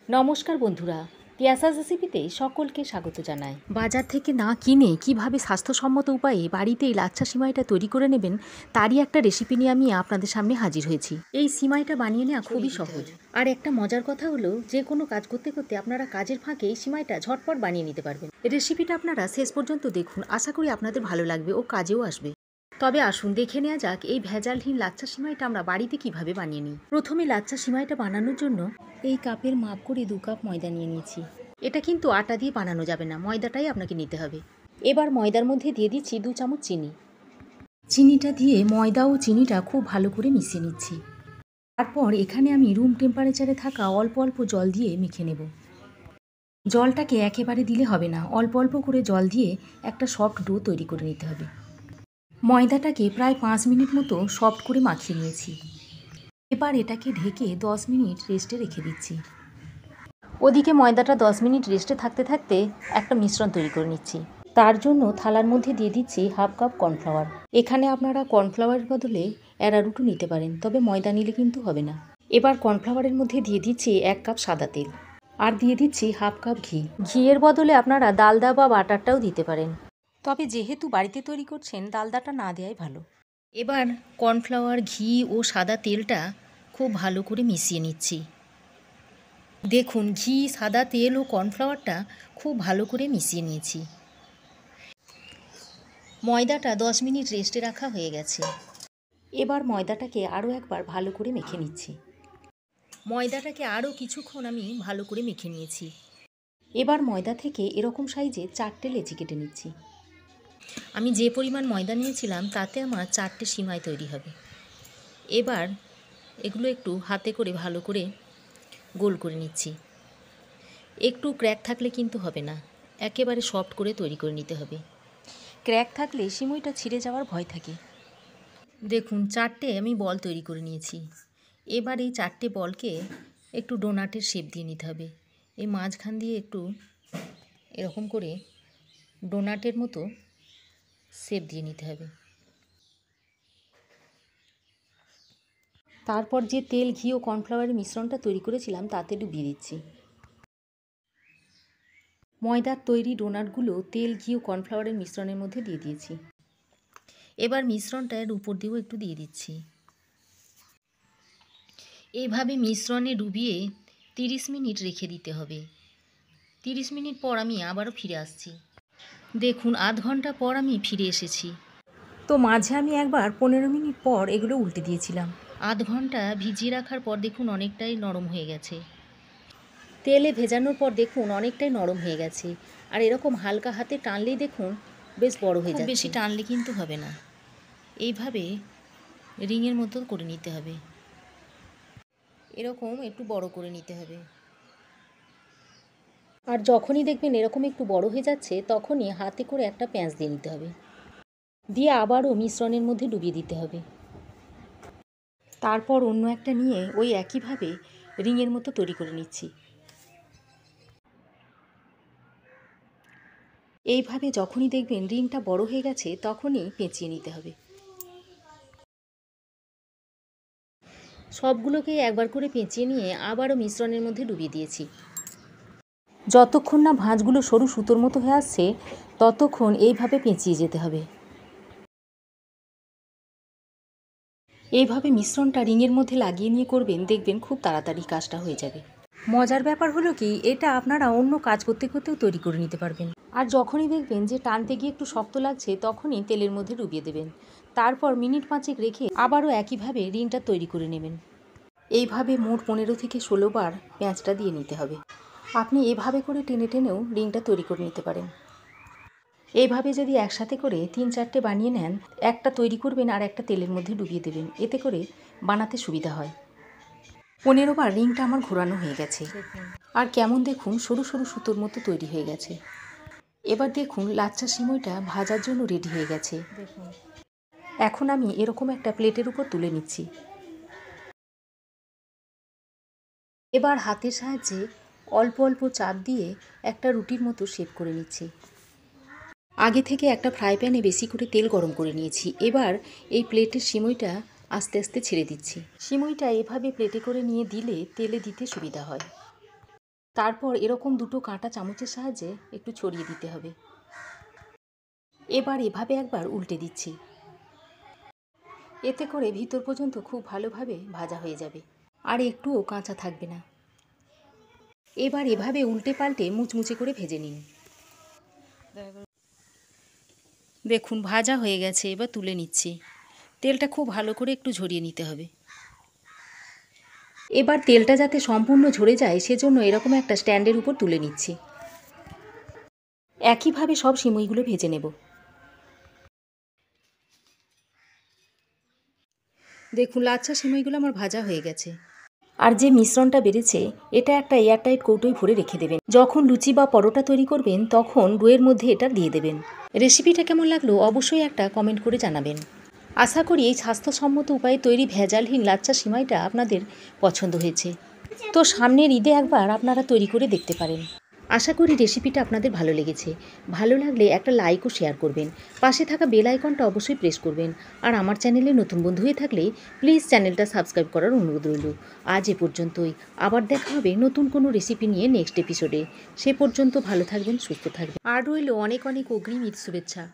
নমস্কার বন্ধুরা, তিয়াসাস রেসিপিতে সকলকে স্বাগত জানাই। বাজার থেকে না কিনে কিভাবে স্বাস্থ্যসম্মত উপায়ে বাড়িতেই লাচ্ছা সিমাইটা তৈরি করে নেবেন তারই একটা রেসিপি নিয়ে আমি আপনাদের সামনে হাজির হয়েছি। এই সিমাইটা বানিয়ে নেওয়া খুবই সহজ। আর একটা মজার কথা হলো, যে কোনো কাজ করতে করতে আপনারা কাজের ফাঁকে এই সিমাইটা ঝটপট বানিয়ে নিতে পারবেন। রেসিপিটা আপনারা শেষ পর্যন্ত দেখুন, আশা করি আপনাদের ভালো লাগবে ও কাজেও আসবে। তবে আসুন দেখে নেওয়া যাক এই ভেজালহীন লাচ্ছা সিমাইটা আমরা বাড়িতে কিভাবে বানিয়ে নিই। প্রথমে লাচ্ছা সিমাইটা বানানোর জন্য এই কাপের মাপ করে 2 কাপ ময়দা নিয়ে নিয়েছি। এটা কিন্তু আটা দিয়ে বানানো যাবে না, ময়দাটাই আপনাকে নিতে হবে। এবার ময়দার মধ্যে দিয়ে দিচ্ছি 2 চামচ চিনি। চিনিটা দিয়ে ময়দা ও চিনিটা খুব ভালো করে মিশিয়ে নিচ্ছি। তারপর এখানে আমি রুম টেম্পারেচারে থাকা অল্প অল্প জল দিয়ে মেখে নেব। জলটাকে একেবারে দিলে হবে না, অল্প অল্প করে জল দিয়ে একটা সফট ডো তৈরি করে নিতে হবে। ময়দাটাকে প্রায় 5 মিনিট মতো সফট করে মাখিয়ে নিয়েছি। এবার এটাকে ঢেকে 10 মিনিট রেস্টে রেখে দিচ্ছি। ওদিকে ময়দাটা 10 মিনিট রেস্টে থাকতে থাকতে একটা মিশ্রণ তৈরি করে নিচ্ছি। তার জন্য থালার মধ্যে দিয়ে দিচ্ছি হাফ কাপ কর্নফ্লাওয়ার। এখানে আপনারা কর্নফ্লাওয়ারের বদলে অ্যারারুটও নিতে পারেন, তবে ময়দা নিলে কিন্তু হবে না। এবার কর্নফ্লাওয়ারের মধ্যে দিয়ে দিচ্ছি 1 কাপ সাদা তেল, আর দিয়ে দিচ্ছি হাফ কাপ ঘি। ঘিয়ের বদলে আপনারা ডালদা বা বাটারটাও দিতে পারেন, তবে যেহেতু বাড়িতে তৈরি করছেন ডালদাটা না দেওয়াই ভালো। এবার কর্নফ্লাওয়ার, ঘি ও সাদা তেলটা খুব ভালো করে মিশিয়ে নিচ্ছি। দেখুন, ঘি, সাদা তেল ও কর্নফ্লাওয়ারটা খুব ভালো করে মিশিয়ে নিয়েছি। ময়দাটা 10 মিনিট রেস্টে রাখা হয়ে গেছে। এবার ময়দাটাকে আরও একবার ভালো করে মেখে নিচ্ছি। ময়দাটাকে আরও কিছুক্ষণ আমি ভালো করে মেখে নিয়েছি। এবার ময়দা থেকে এরকম সাইজে 4টে লেচি কেটে নিচ্ছি। আমি যে পরিমাণ ময়দা নিয়েছিলাম তাতে আমার 4টে সিমাই তৈরি হবে। এবার এগুলো একটু হাতে করে ভালো করে গোল করে নিচ্ছি। একটু ক্র্যাক থাকলে কিন্তু হবে না, একেবারে সফট করে তৈরি করে নিতে হবে। ক্র্যাক থাকলে সিমইটা ছিঁড়ে যাওয়ার ভয় থাকে। দেখুন, 4টে আমি বল তৈরি করে নিয়েছি। এবার এই 4টে বলকে একটু ডোনাটের শেপ দিয়ে নিতে হবে। এই মাঝখান দিয়ে একটু এরকম করে ডোনাটের মতো শেপ দিয়ে নিতে হবে। তারপর যে তেল, ঘি ও কর্নফ্লাওয়ারের মিশ্রণটা তৈরি করেছিলাম তাতে ডুবিয়ে দিচ্ছি। ময়দার তৈরি ডোনাটগুলো তেল, ঘি ও কর্নফ্লাওয়ারের মিশ্রণের মধ্যে দিয়ে দিয়েছি। এবার মিশ্রণটা এর উপর দিয়েও একটু দিয়ে দিচ্ছি। এইভাবে মিশ্রণে ডুবিয়ে 30 মিনিট রেখে দিতে হবে। 30 মিনিট পর আমি আবারও ফিরে আসছি। দেখুন, আধ ঘন্টা পর আমি ফিরে এসেছি। তো মাঝে আমি একবার 15 মিনিট পর এগুলো উল্টে দিয়েছিলাম। আধ ঘন্টা ভিজিয়ে রাখার পর দেখুন অনেকটাই নরম হয়ে গেছে। তেলে ভেজানোর পর দেখুন অনেকটাই নরম হয়ে গেছে। আর এরকম হালকা হাতে টানলেই দেখুন বেশ বড় হয়ে যাচ্ছে। বেশি টানলে কিন্তু হবে না, এইভাবে রিংয়ের মতো করে নিতে হবে। এরকম একটু বড় করে নিতে হবে। আর যখনই দেখবেন এরকম একটু বড় হয়ে যাচ্ছে তখনই হাতে করে একটা প্যাঁচ দিয়ে নিতে হবে, দিয়ে আবারও মিশ্রণের মধ্যে ডুবিয়ে দিতে হবে। তারপর অন্য একটা নিয়ে ওই একইভাবে রিংয়ের মতো তৈরি করে নিচ্ছি। এইভাবে যখনই দেখবেন রিংটা বড় হয়ে গেছে তখনই পেঁচিয়ে নিতে হবে। সবগুলোকে একবার করে পেঁচিয়ে নিয়ে আবারও মিশ্রণের মধ্যে ডুবিয়ে দিয়েছি। যতক্ষণ না ভাঁজগুলো সরু সুতোর মতো হয়ে আসছে ততক্ষণ এইভাবে পেঁচিয়ে যেতে হবে। এইভাবে মিশ্রণটা রিংয়ের মধ্যে লাগিয়ে নিয়ে করবেন, দেখবেন খুব তাড়াতাড়ি কাজটা হয়ে যাবে। মজার ব্যাপার হলো কি, এটা আপনারা অন্য কাজ করতে করতেও তৈরি করে নিতে পারবেন। আর যখনই দেখবেন যে টানতে গিয়ে একটু শক্ত লাগছে তখনই তেলের মধ্যে ডুবিয়ে দেবেন। তারপর মিনিট 5 রেখে আবারও একইভাবে রিংটা তৈরি করে নেবেন। এইভাবে মোট 15 থেকে 16 বার পেঁচটা দিয়ে নিতে হবে। আপনি এভাবে করে টেনে টেনেও রিংটা তৈরি করে নিতে পারেন। এইভাবে যদি একসাথে করে 3-4টে বানিয়ে নেন, একটা তৈরি করবেন আর একটা তেলের মধ্যে ডুবিয়ে দেবেন, এতে করে বানাতে সুবিধা হয়। 15 বার রিংটা আমার ঘোরানো হয়ে গেছে। আর কেমন দেখুন সরু সরু সুতোর মতো তৈরি হয়ে গেছে। এবার দেখুন লাচ্ছা সিমইটা ভাজার জন্য রেডি হয়ে গেছে। এখন আমি এরকম একটা প্লেটের উপর তুলে নিচ্ছি। এবার হাতের সাহায্যে অল্প অল্প চাপ দিয়ে একটা রুটির মতো শেপ করে নিচ্ছি। আগে থেকে একটা ফ্রাই প্যানে বেশি করে তেল গরম করে নিয়েছি। এবার এই প্লেটের সিমইটা আস্তে আস্তে ছেড়ে দিচ্ছি। সিমইটা এভাবে প্লেটে করে নিয়ে দিলে তেলে দিতে সুবিধা হয়। তারপর এরকম দুটো কাঁটা চামচের সাহায্যে একটু ছড়িয়ে দিতে হবে। এবার এভাবে একবার উল্টে দিচ্ছি। এতে করে ভিতর পর্যন্ত খুব ভালোভাবে ভাজা হয়ে যাবে আর একটুও কাঁচা থাকবে না। এবার এভাবে উল্টে পাল্টে মুচমুচে করে ভেজে নিন। দেখুন ভাজা হয়ে গেছে, এবার তুলে নিচ্ছি। তেলটা খুব ভালো করে একটু ঝরিয়ে নিতে হবে। এবার তেলটা যাতে সম্পূর্ণ ঝরে যায় সেজন্য এরকম একটা স্ট্যান্ডের উপর তুলে নিচ্ছি। একইভাবে সব সিমইগুলো ভেজে নেব। দেখুন লাচ্ছা সিমইগুলো আমার ভাজা হয়ে গেছে। আর যে মিশ্রণটা বেড়েছে এটা একটা এয়ারটাইট কৌটোয় ভরে রেখে দেবেন। যখন লুচি বা পরোটা তৈরি করবেন তখন ডোয়ের মধ্যে এটা দিয়ে দেবেন। রেসিপিটা কেমন লাগলো অবশ্যই একটা কমেন্ট করে জানাবেন। আশা করি এই স্বাস্থ্যসম্মত উপায়ে তৈরি ভেজালহীন লাচ্ছা সিমাইটা আপনাদের পছন্দ হয়েছে। তো সামনের ঈদে একবার আপনারা তৈরি করে দেখতে পারেন। আশা করি রেসিপিটা আপনাদের ভালো লেগেছে। ভালো লাগলে একটা লাইক ও শেয়ার করবেন। পাশে থাকা বেল আইকনটা অবশ্যই প্রেস করবেন। আর আমার চ্যানেলে নতুন বন্ধু হয়ে থাকলে প্লিজ চ্যানেলটা সাবস্ক্রাইব করার অনুরোধ রইল। আজ এ পর্যন্তই। আবার দেখা হবে নতুন কোনো রেসিপি নিয়ে নেক্সট এপিসোডে। সে পর্যন্ত ভালো থাকবেন, সুস্থ থাকবেন। আর রইল অনেক অনেক অগ্রিম ঈদ শুভেচ্ছা।